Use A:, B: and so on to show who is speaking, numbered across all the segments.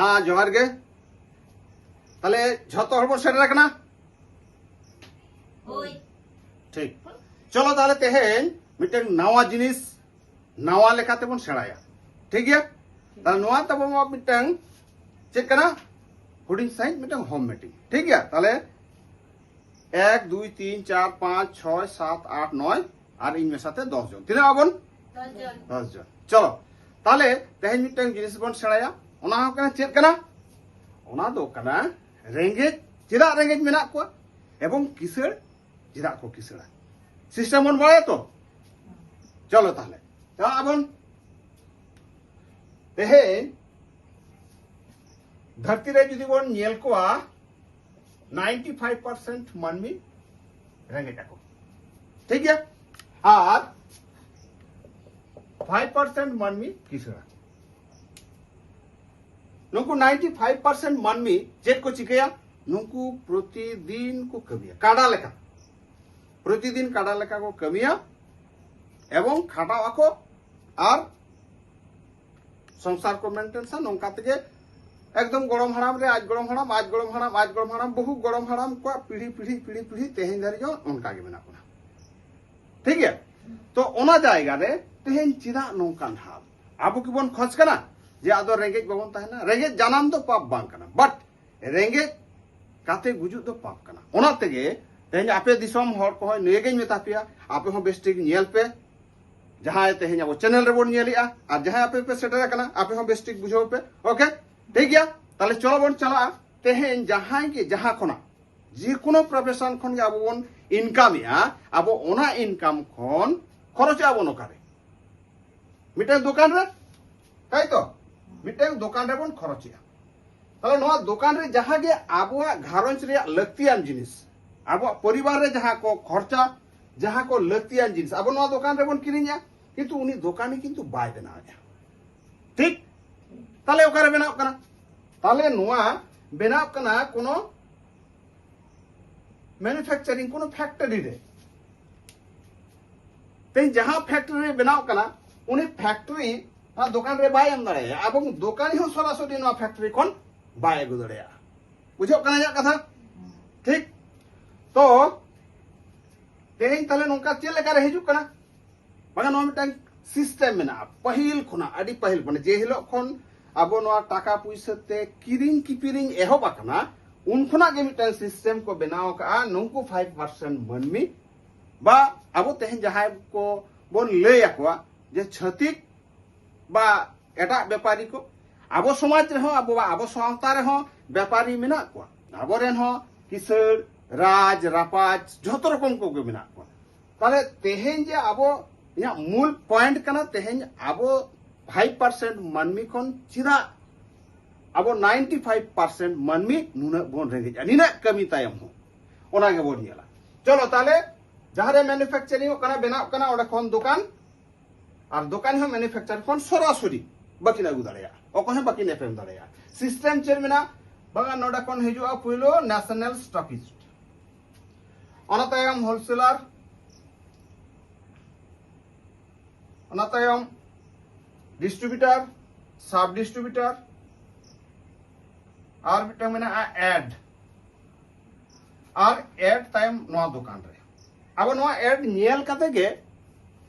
A: हाँ जोहार गे ताले झतो हर बो सेटर कना
B: होय
A: ठीक चलो ताले तेहेन मिटेन नवा जिनिस नवा लेखाते बन सेड़ाया ठीक है ताले नवा तब मिटेन चेक कना हुडिंग साइज मिटेन होम मीटिंग ठीक है ताले 1 2 3 4 5 6 7 8 9 और इन में साथे 10 जन तीना आबन 10 जन चलो ताले तेहेन मिटेन जिनिस बन सेड़ाया ओना हो कना चेक कना ओना दो कना रेंगेज चिदा रेंगेज मेना को एवं किसड़ चिदा को किसड़ा सिस्टम बन बाड़े तो चलो ताले ता आबन तेहेन धरती रे जुदी बन नेल कोआ 95% मानवी रेंगेज को ठीक है और 5% मानवी किसड़ा नुकु 95% मानवी चेक को चिकया नुकु प्रतिदिन को कमिया काडा लेका प्रतिदिन काडा लेका को कमिया एवं खाटावा को और संसार को मेंटेन सा नोंका तेगे एकदम गरम हराम रे आज गरम हराम आज गरम हराम आज गरम हराम बहु गरम हराम को पीढ़ी पीढ़ी पीढ़ी पीढ़ी तेहेन धरि जो उनका के मेना कोना ठीक है तो ओना जायगा रे तेहेन चिदा नोंकान हाल आबो की बन खोज कना जे आदो रेंगेज बाबन ताहना रेंगेज जानाम तो पाप बांग कना बट रेंगेज काते गुजु दो पाप कना ओना तेगे तेहेन आपे दिसम हर को नेगेज मेता पिया आपे हो बेस्टिक नेल पे जहां तेहेन अब चैनल रे बोन नेलिया और जहां आपे पे सेटर कना आपे हो बेस्टिक बुझो पे ओके ठीक है ताले चलो बन चला तेहेन जहां के जहां खना जे कोनो प्रोफेशन खन के अब बन इनकाम या अब ओना इनकाम खन खरच आबो नकारे मिटे दुकान रे ताई तो मिटे दुकान रे बन खरचिया ताले नोआ दुकान रे जहां गे आबोआ घारंज रे लक्तियान जिनिस आबोआ परिवार रे जहां को खर्चा जहां को लक्तियान जिनिस अब नोआ दुकान रे बन किरिया किंतु उनी दुकानी किंतु बाय बनाया ठीक ताले ओकारे बनाव कना ताले नोआ बनाव कना कोनो मैन्युफैक्चरिंग कोनो फैक्ट्री रे ते जहां फैक्ट्री बनाव कना उनी फैक्ट्री ना दुकान रे बाय एम दाड़े एवं दुकानी हो सरासरि ना फैक्ट्री कोन बाय अगु दाड़े बुझो कना या कथा ठीक तो तेहेन ताले नोंका चेल लेका रे हिजु कना बागा नो मिटांग सिस्टम मेना पहिल खुना अडी पहिल माने जे हिलो खन अब नोआ टाका पैसा ते किरिंग किपिरिंग एहब आकना उन खुना गे मिटांग सिस्टम को बनाव का नोंकु 5% मनमी बा अब तेहेन जहाय को बोन ले आकोआ जे छतिक बा एटा व्यापारी को अब समाज रे हो अब सावता रे हो व्यापारी मेना को अब रेन हो किसर राज रापाज जतो रकम को गे मेना को ताले तेहेन जे अब या मूल पॉइंट कना तेहेन अब 5% मानमी कोन चिरा अब 95% मानमी नुना बोन रेंगे निना कमी तायम हो ओना गे बोन येला चलो ताले जहारे मैन्युफैक्चरिंग कना बनाव कना ओडा कोन दुकान और दुकान हो मैन्युफैक्चर कोन सरासरि बाकी लागु दाड़या ओको हे बाकी नेफेम दाड़या सिस्टम चेर मेना बागा नोडा कोन हिजुआ पुइलो नेशनल स्टॉकिस्ट ओना तायम होलसेलर ओना तायम डिस्ट्रीब्यूटर सब डिस्ट्रीब्यूटर और बिटा मेना एड और एड टाइम नोआ दुकान रे अब नोआ एड नेल काते गे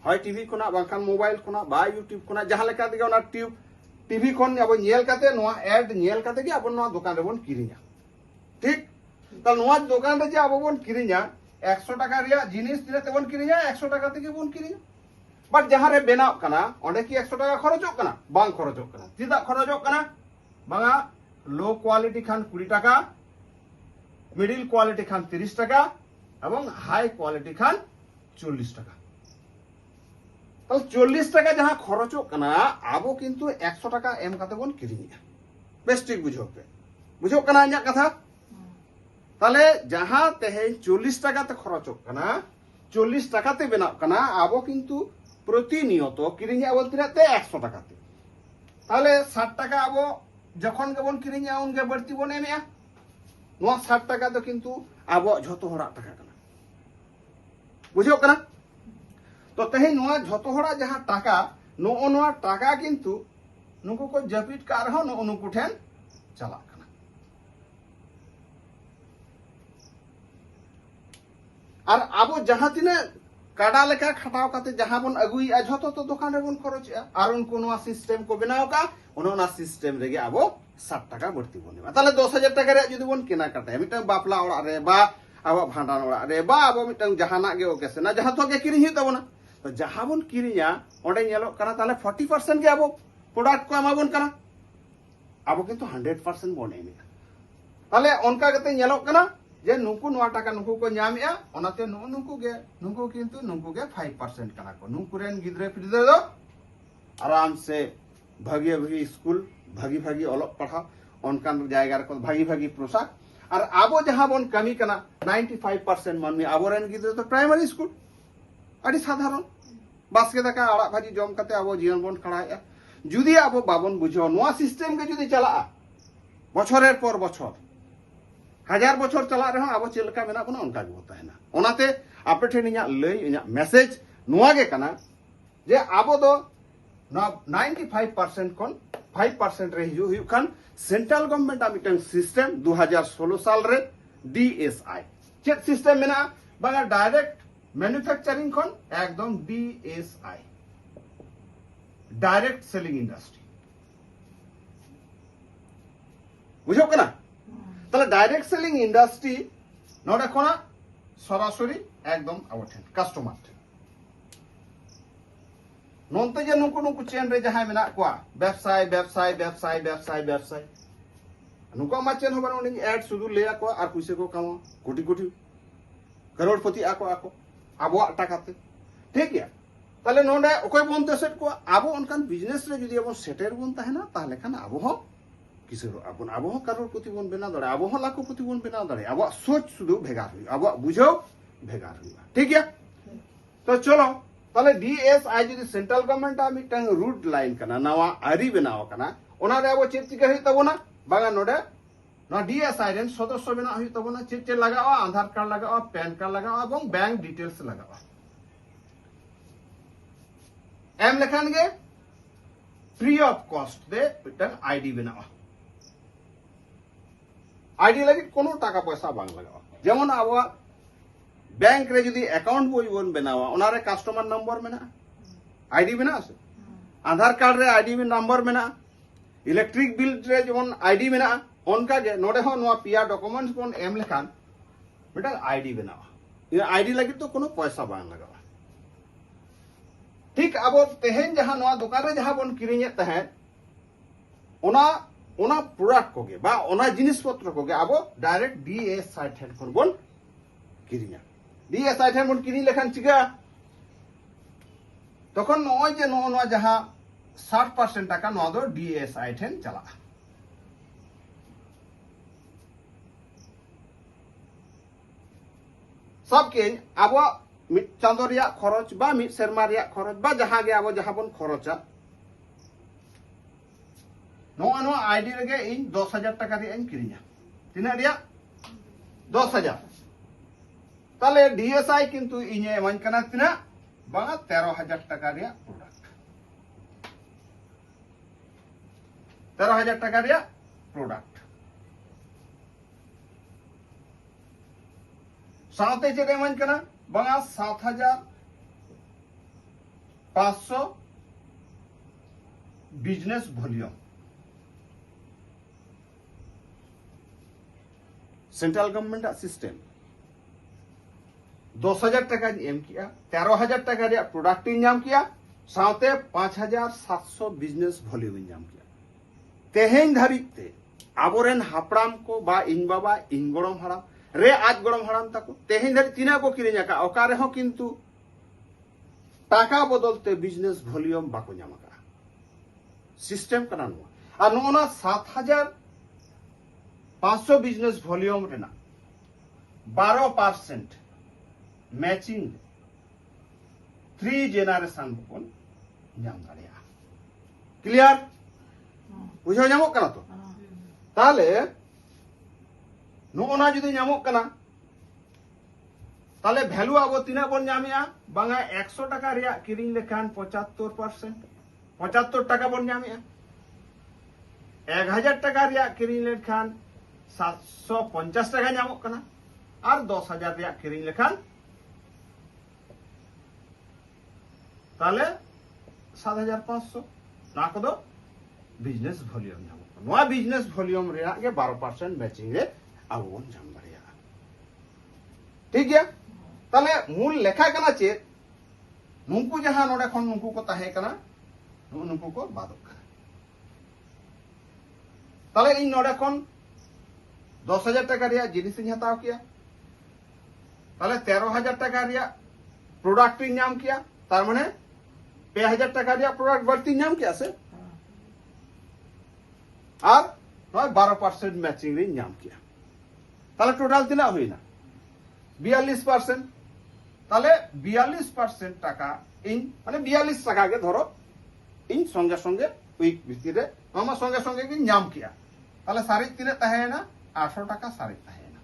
A: হয় টিভি কোনা বাংখান মোবাইল কোনা বা ইউটিউব কোনা जहां लेका दिगे ओना ट्यूब टीवी कोन अब नेल काते नोआ एड नेल काते गे अब नोआ दुकान रे बोन किरिया ठीक त नोआ दुकान रे जे अब बोन किरिया 100 টাকা रिया जिनिस दिले ते बोन किरिया 100 টাকা तेगे बोन किरिया बट जहां रे बेनाव कना ओंडे की 100 টাকা खरचोक कना बांग खरचोक कना चिदा खरचोक कना बांगा लो क्वालिटी खान 20 টাকা मिडिल क्वालिटी खान 30 টাকা এবং हाई क्वालिटी खान 40 টাকা तो 40 টাকা जहां खरचो कना आबो किंतु 100 টাকা एम काते बोन किरिया बेस्टिक बुझो कना इया कथा ताले जहां तेहे 40 টাকা ते खरचो कना 40 টাকা ते बेनाव कना आबो किंतु प्रतिनियत किरिया बोलते ते 100 টাকা ते ताले 60 টাকা आबो जखन के बोन किरिया उनके बढ़ती बोन एमिया नो 60 টাকা तो किंतु आबो झतो हरा टाका कना बुझो कना तो तेहेन नोआ झतो हरा जहां टाका नो नोआ टाका किंतु नुको को जपिट कार हो नो नुको ठेन चालाक कना और अब जहां तिना काडा लेका खटाव काते जहां बन अगुई झोतो तो दुकान रे बन खरच और उनको नोआ सिस्टम को बनाव का उन्होंने सिस्टम रे अब 60 टाका बढ़ती बन ताले 10,000 टाका रे जुदी बन केना काटा मिटन बापला ओड़ा रे बा अब भांडान ओड़ा रे बा अब मिटन जहाना गे ओकेसना जहां तो गे किरिኝ तबना तो जहां बन किरिñा ओंडे नेलो कना ताले 40% गे अब प्रोडक्ट को एमा बन कना अब किंतु 100% बन एमे ताले ओनका गते नेलो कना जे नुकु नोआ टाका नुकु को ᱧᱟᱢᱮᱜᱼᱟ ओनाते नुकु किंतु नुकु गे 5% कना को नुकु रेन गिद्रे फिद्रे दो आराम से भागी भागी स्कूल भागी भागी अलग पढ़ा उनकान जायगा रे भागी भागी पोशाक और आबो जहां बन कमी कना 95% मानमी आबो रेन गिद्रे तो प्राइमरी स्कूल अड़ी साधारण बास्के दाका आड़ा भाजी जम कते आबो जीवन बन खड़ाएआ जुदी आबो बाबन बुझो नोआ सिस्टम के जुदी चला बछरेर पर बछर 1000 बछर चला रहे अब चेलका मेना बना उनका गे तहना ओनाते आपे ठेन इया लई इया मैसेज नोआ गे कना जे आबो दो 95% कोन 5% रे हिजु हुयु खान सेंट्रल गवर्नमेंट मिटन सिस्टम 2016 साल रे DSI चेक सिस्टम मेना बागा डायरेक्ट मैन्युफैक्चरिंग कोन एकदम DSI डायरेक्ट सेलिंग इंडस्ट्री बुझो कना ताले डायरेक्ट सेलिंग इंडस्ट्री नोडे कोना सरासरि एकदम आबो ठेन कस्टमर ठेन नोनते जे नुकु चेन रे जहां मेना कोआ व्यवसाय व्यवसाय व्यवसाय व्यवसाय व्यवसाय नुको मा चेन होबा नोंडी एड सुदु लेया को और पुइसे को कामा कोटी कोटी करोड़पति आको आबो टाकाते ठीक है ताले नोंडे ओकय बन देसेट को आबो उनकान बिजनेस रे जदि आबो सेटेर बन ताहेना ताहले खान आबो हो किसरो आबो हो करोड़पति बन बेना दड़े आबो हो लाखपति बन बेना दड़े आबो सोच सुदु भेगार हुई आबो बुझो भेगार हुई ठीक है तो चलो ताले DSI जुदी सेंट्रल गवर्नमेंट मिटन रूट लाइन कना नवा आरी बनाव कना ओना रे आबो चेक चिका हुई तबोना बागा नोडे ना DSI रेन सदस्य बना हुई तबोना चेक लगावा आधार कार्ड लगावा पैन कार्ड लगावा एवं बैंक डिटेल्स लगावा एम लेखान गे फ्री ऑफ कॉस्ट दे मिटन आईडी बनावा आईडी लगी कोनो टाका पैसा बांग लगावा जेमन आबो बैंक रे जुदी अकाउंट बोई बन बनावा ओनारे कस्टमर नंबर मेना आईडी मेना से आधार कार्ड रे आईडी में नंबर मेना इलेक्ट्रिक बिल रे जेमन आईडी मेना ओनका गे नोडे हो नोआ पिया डॉक्यूमेंट्स बन एम लेखान बेटा आईडी बनावा ये आईडी लगी तो कोनो पैसा बांग लगावा ठीक अब तेहेन जहां नोआ दुकान रे जहां बन किरिñे तहे ओना प्रोडक्ट को गे बा ओना जिनिस पत्र को गे अब डायरेक्ट DSI ठेन कोन बन किरिñा DSI ठेन बन किरिñ लेखान चिका तखन नय जे नोआ जहां 60% टाका नोआ दो DSI ठेन चला सबके अब मिट चांदो रिया खरच बा मिट सेरमा रिया खरच बा जहां गे अब जहां बन खरचा नोआ आईडी रे गे इन 10,000 टाका रे इन किरिñा तिना रिया 10,000 ताले DSI किंतु इने मन कना तिना बागा 13,000 टाका रे प्रोडक्ट 13,000 टाका रे प्रोडक्ट साथे चेक मन कना बागा 7,500 business volume central government system 10,000 टाका एम किया 13,000 टाका रे प्रोडक्ट नाम किया साथे 5,700 बिजनेस वॉल्यूम नाम किया तेहेन धारिते आबोरेन हापड़ाम को बा इन बाबा इन गड़म हाड़ाम रे आज गड़म हाड़ाम ताको तेहेन धारि तिना को किरिñा का ओकारे हो किंतु टाका बदलते बिजनेस वॉल्यूम बाको नाम का सिस्टम कना नुआ और नोना 7,500 बिजनेस वॉल्यूम रेना 12% मैचिंग 3 जेनारेशन बन नाम दाड़िया क्लियर बुझो नामो कना तो ताले नोना जुदी नामो कना ताले वैल्यू आबो तिना बन नामिया बांगा 100 टाका रिया किरिñ लेखान 75% 75 टाका बन नामिया 1000 টাকা রিয়া কিরিং লেখান 750 টাকা নামক কানা আর 10000 রিয়া কিরিং লেখান তাহলে 7500 না কদো বিজনেস ভলিউম নামক নোয়া বিজনেস ভলিউম রিয়া গে 12% ম্যাচিং রে আবন জাম দাড়িয়া ঠিক গিয়া তাহলে মূল লেখা কানা চে নুনকু যাহা নোডে খন নুনকু কো তাহে কানা নুনকু কো বাদক তাহলে এই নোডে খন 10000 টাকা রিয়া জিনিস ইᱧ হাতাও কিয়া তাহলে 13000 টাকা রিয়া প্রোডাক্ট ইᱧ নাম কিয়া তার মানে 2000 টাকা রিয়া প্রোডাক্ট বাড়তি নাম কিয়া আছে আর নয় 12% ম্যাচিং রে নাম কিয়া তাহলে টোটাল তিনা হইনা 42% তাহলে 42% টাকা ইন মানে 42 টাকা কে ধরো ইন সঙ্গে সঙ্গে উইক ভিতরে আমার সঙ্গে সঙ্গে কি নাম কিয়া তাহলে সারি তিনে তাহে না 800 টাকা সারি তাহে না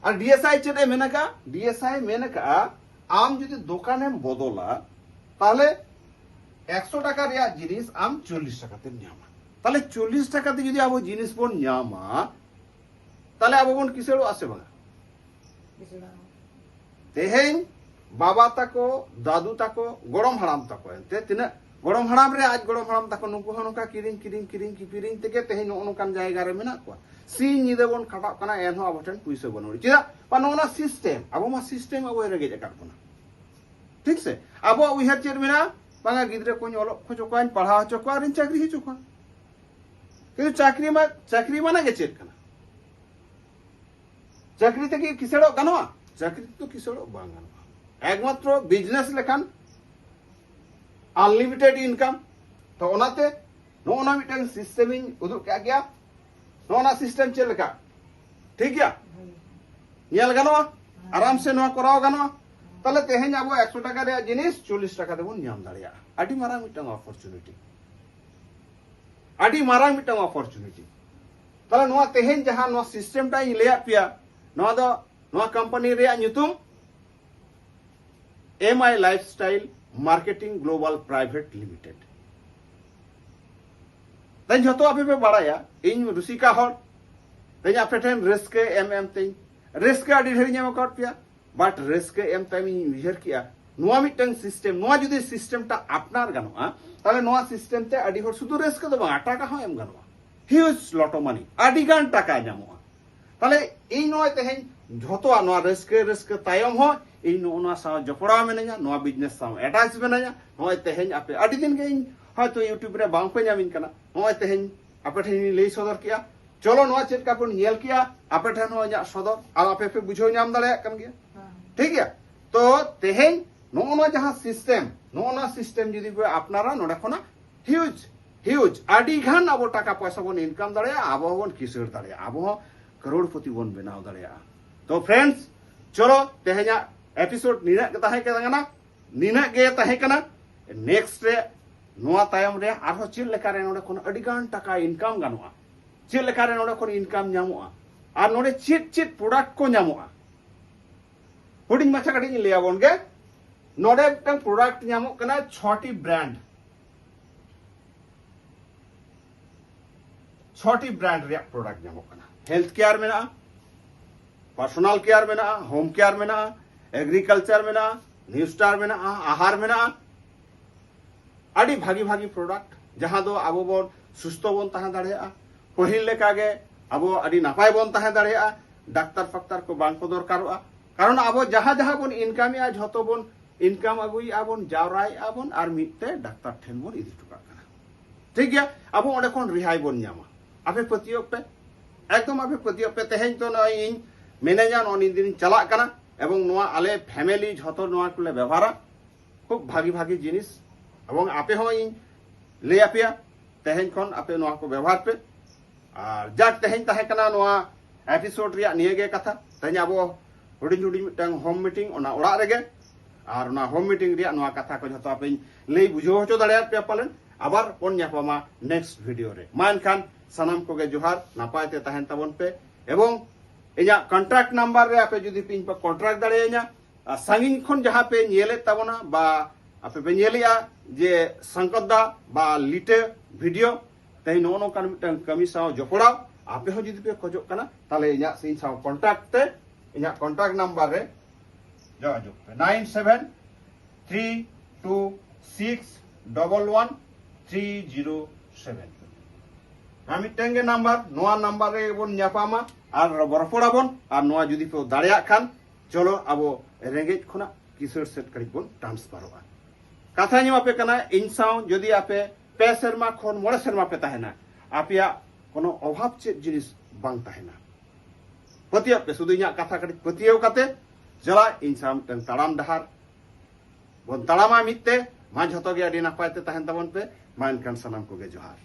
A: আর ডিএসআই চেতে মেনাকা ডিএসআই মেনাকা আম যদি দোকানে বদলা তাহলে 100 টাকা রিয়া জিনিস আম 40 টাকাতে নামা তাহলে 40 টাকাতে যদি আবো জিনিস বন নামা তাহলে আবো বন কিসেরও আছে বাংলা তেহেন বাবা তাকো দাদু তাকো গরম হারাম তাকো এতে তিনা গরম হারাম রে আজ গরম হারাম তাকো নুকু হনকা কিরিং থেকে তেহেন অনুকান জায়গা রে মেনা কো সি নিদে বন খাটা কানা এনho আবটেন পুইসে বনরি চিদা পানোনা সিস্টেম আবো মা সিস্টেম আবো রেগে জাকার কোনা ঠিক সে আবো উইহার চের মেনা বাঙা গিদ্রে কোন অল খোঁজো কোন পড়া হচো কো আর চাকরি হিচো কো কিন্তু চাকরি মানে গে চের কানা চাকরি থেকে কিসেড়ো গানোয়া চাকরি তো কিসেড়ো বাং গানোয়া একমাত্র বিজনেস লেখান আনলিমিটেড ইনকাম তো ওনাতে নোনা মিটাং সিস্টেমিং উদুক কা গया নোনা সিস্টেম চে লেখা ঠিক গया নিয়াল গানোয়া আরাম সে নোয়া করাও গানোয়া তাহলে তেহেন আবো 100 টাকা রে জিনিস 40 টাকা দেবো নিয়াম দাঁড়িয়া আডি মারাং মিটাং অপরচুনিটি আডি মারাং মিটাং অপরচুনিটি তাহলে নোয়া তেহেন যাহা নোয়া সিস্টেমটা ই লেয়া পিয়া নোয়া দো নোয়া কোম্পানি রে nyutum MI Lifestyle Marketing Global Private Limited তাই যত আপে পে বাড়ায়া ইন রুসিকা হর তাই আপে ঠেন রিস্ক এম তাই রিস্ক আডি ঢেরি নাম কর পিয়া বাট রিস্ক এম তাই মি উইহার কিয়া নোয়া মিটাং সিস্টেম নোয়া যদি সিস্টেমটা আপনার গানোয়া তাহলে নোয়া সিস্টেম তে আডি হর শুধু রিস্ক দবা টাকা হয় এম গানোয়া হিউজ লট অফ মানি আডি গান টাকা নামোয়া তাহলে এই নয় তেহেন যত নোয়া রিস্ক তায়ম হয় এই নোনা সাও জপড়া মেনায়া নোয়া বিজনেস সাও অ্যাটাচ মেনায়া নয় তেহেন আপে আডি দিন গে হয়তো ইউটিউব রে বাং পে নামিন কানা নয় তেহেন আপে ঠেন লেই সদর কিয়া চলো নোয়া চেক কাপন নিয়েল কিয়া আপে ঠেন নোয়া সদর আর আপে পে বুঝো নাম দাঁড়ায়া কান গিয়া ঠিক গিয়া তো তেহেন নোনা যাহা সিস্টেম যদি আপনারা নোডা খনা হিউজ আডি ঘান আবো টাকা পয়সা বন ইনকাম দাঁড়ায়া আবো বন কিসের দাঁড়ায়া আবো करोड़पति बन बनाव दाड़िया तो फ्रेंड्स चलो तेहेना एपिसोड निना के ताहे केना निना गे ताहे कना नेक्स्ट रे नोआ तायम रे आरो चिल लेका रे नोडे कोन अडिगान टाका इनकाम गानोआ चिल लेका रे नोडे कोन इनकाम न्यामोआ आर नोडे चिट प्रोडक्ट को न्यामोआ हुडिंग माछा कडी लेया बोन गे नोडे टंग प्रोडक्ट न्यामो कना 6टी ब्रांड रे प्रोडक्ट न्यामो कना हेल्थ केयर में ना पर्सनल केयर में ना होम केयर में ना एग्रीकल्चर में ना न्यू स्टार में ना आहार में ना आड़ी भागी प्रोडक्ट जहां दो आबो बोन सुस्थ बोन ताहे दाड़ेया पहिल लेका गे आबो आड़ी नापाय बोन ताहे दाड़ेया डाक्तार फक्तार को बांग को दरकारोआ कारण आबो जहां बोन इनकाम या झतो बोन इनकाम अगुई आबोन जावराय आबोन आर मिटते डाक्तार ठेन बोन इदि टुका कना ठीक गया आबो ओंडे कोन रिहाई बोन न्यामा आपे पतियो पे एकदम आपे पतियो पे तेहेन तो नय इन मेनेजा ननि दिन चला कना एवं नोआ आले फैमिली झतो नोआ कुले व्यवहार खूब भागी जिनिस एवं आपे हो इन ले आपिया तेहेन कोन आपे नोआ को व्यवहार पे और जाक तेहेन ताहे कना नोआ एपिसोड रिया नियगे कथा तेहेन आबो हुडिं मिटांग होम मीटिंग ओना ओड़ा रेगे और ओना होम मीटिंग रिया नोआ कथा को झतो आपे ले बुझो होचो दाड़िया पे पालन आबार कोन न्यापामा नेक्स्ट वीडियो रे मान खान सनम को गे जोहार नापायते ताहेन ताबन पे एवं इया कॉन्ट्रैक्ट नंबर रे आपे जुदी पिन पे कॉन्ट्रैक्ट दाड़ेया सांगिन खन जहां पे नियले ताबना बा आपे पे नेलिया जे संकदा बा लिटे वीडियो तेज नो नोकान मिटन कमी साव जपड़ाव आपे हो जुदी पे खोजो कना ताले इना सिन साव कांटेक्ट ते इना कांटेक्ट नंबर रे जोगाजोग पे 9732611307 আমি টেঙ্গে নাম্বার নোয়া নাম্বারে বন ᱧᱟᱯᱟᱢᱟ আর রপড়াবন আর নোয়া যদি পে দাঁড়িয়া খান চলো আবো রেঙ্গেজ খনা কিশোর সেট করি বন ট্রান্সফারোয়া কথা নিম আপে কানা ইনসাও যদি আপে 5 সেরমা খন 6 সেরমা পে তাহেনা আপিয়া কোনো অভাব চে জিনিস বাং তাহেনা পতিয়া পে শুধু ইয়া কথা কাটি পতিয়াও কাতে জলা ইনসাম টেন তাড়াম ডাহার বন তাড়ামা মিতে মা ঝতো গে আডি নাপাইতে তাহেন তাবন পে মান কান সানাম কোগে জোহার।